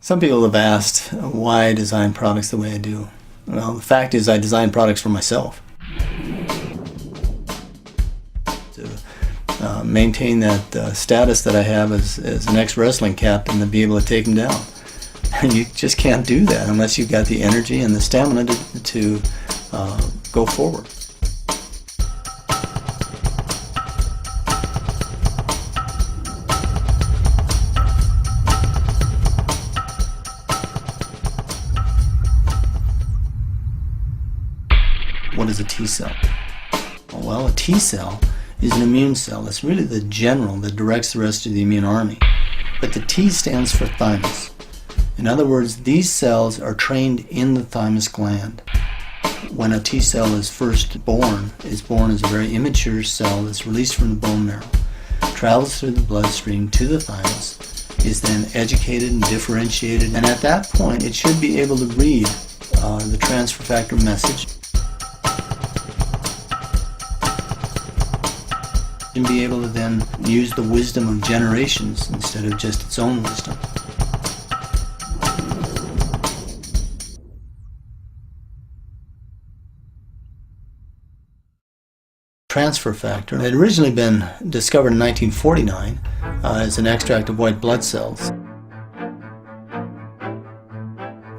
Some people have asked why I design products the way I do. Well, the fact is I design products for myself. To maintain that status that I have as an ex-wrestling captain, to be able to take them down. And you just can't do that unless you've got the energy and the stamina to go forward. What is a T cell? Well, a T cell is an immune cell. It's really the general that directs the rest of the immune army. But the T stands for thymus. In other words, these cells are trained in the thymus gland. When a T cell is first born, it's born as a very immature cell that's released from the bone marrow, travels through the bloodstream to the thymus, is then educated and differentiated, and at that point it should be able to read the transfer factor message and be able to then use the wisdom of generations instead of just its own wisdom. Transfer factor had originally been discovered in 1949 as an extract of white blood cells.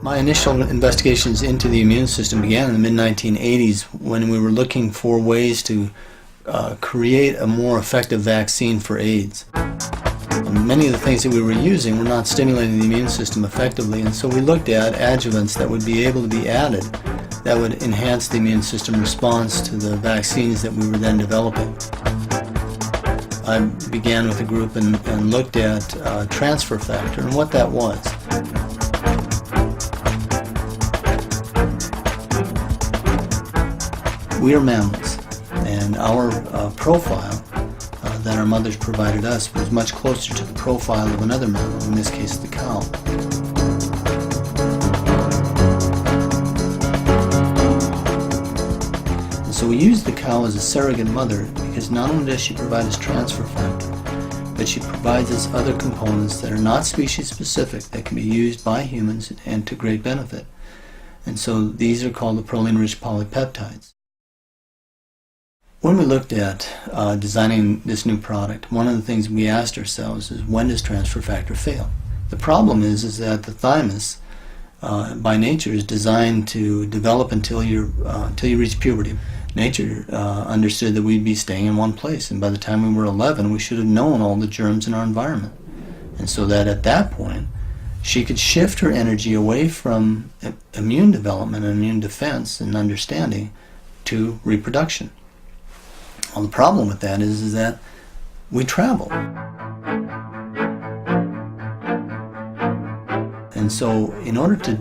My initial investigations into the immune system began in the mid-1980s when we were looking for ways to create a more effective vaccine for AIDS. Many of the things that we were using were not stimulating the immune system effectively, and so we looked at adjuvants that would be able to be added that would enhance the immune system response to the vaccines that we were then developing. I began with a group and looked at transfer factor and what that was. We are mammals, and our profile that our mothers provided us was much closer to the profile of another mammal, in this case the cow. And so we used the cow as a surrogate mother because not only does she provide us transfer factor, but she provides us other components that are not species specific that can be used by humans and to great benefit. And so these are called the proline-rich polypeptides. When we looked at designing this new product, one of the things we asked ourselves is, when does transfer factor fail? The problem is that the thymus, by nature, is designed to develop until you reach puberty. Nature understood that we'd be staying in one place, and by the time we were 11, we should have known all the germs in our environment. And so that at that point, she could shift her energy away from immune development and immune defense and understanding to reproduction. Well, the problem with that is that we travel. And so in order to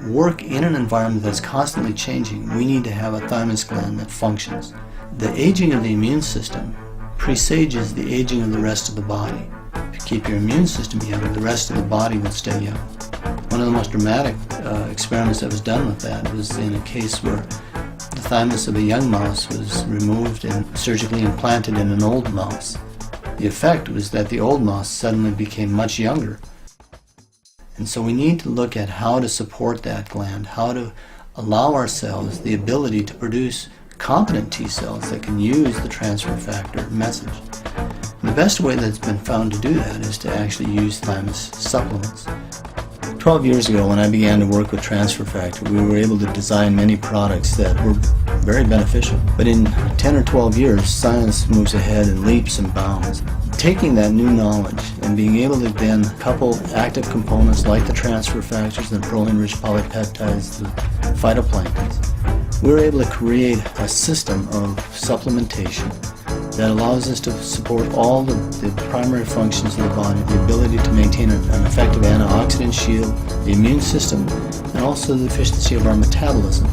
work in an environment that's constantly changing, we need to have a thymus gland that functions. The aging of the immune system presages the aging of the rest of the body. If you keep your immune system young, the rest of the body will stay young. One of the most dramatic experiments that was done with that was in a case where the thymus of a young mouse was removed and surgically implanted in an old mouse. The effect was that the old mouse suddenly became much younger. And so we need to look at how to support that gland, how to allow ourselves the ability to produce competent T cells that can use the transfer factor message. And the best way that's been found to do that is to actually use thymus supplements. 12 years ago, when I began to work with transfer factor, we were able to design many products that were very beneficial. But in 10 or 12 years, science moves ahead in leaps and bounds. Taking that new knowledge and being able to then couple active components like the transfer factors and the proline-rich polypeptides, the phytoplanktons, we were able to create a system of supplementation that allows us to support all the primary functions of the body, the ability to maintain an effective antioxidant shield, the immune system, and also the efficiency of our metabolism.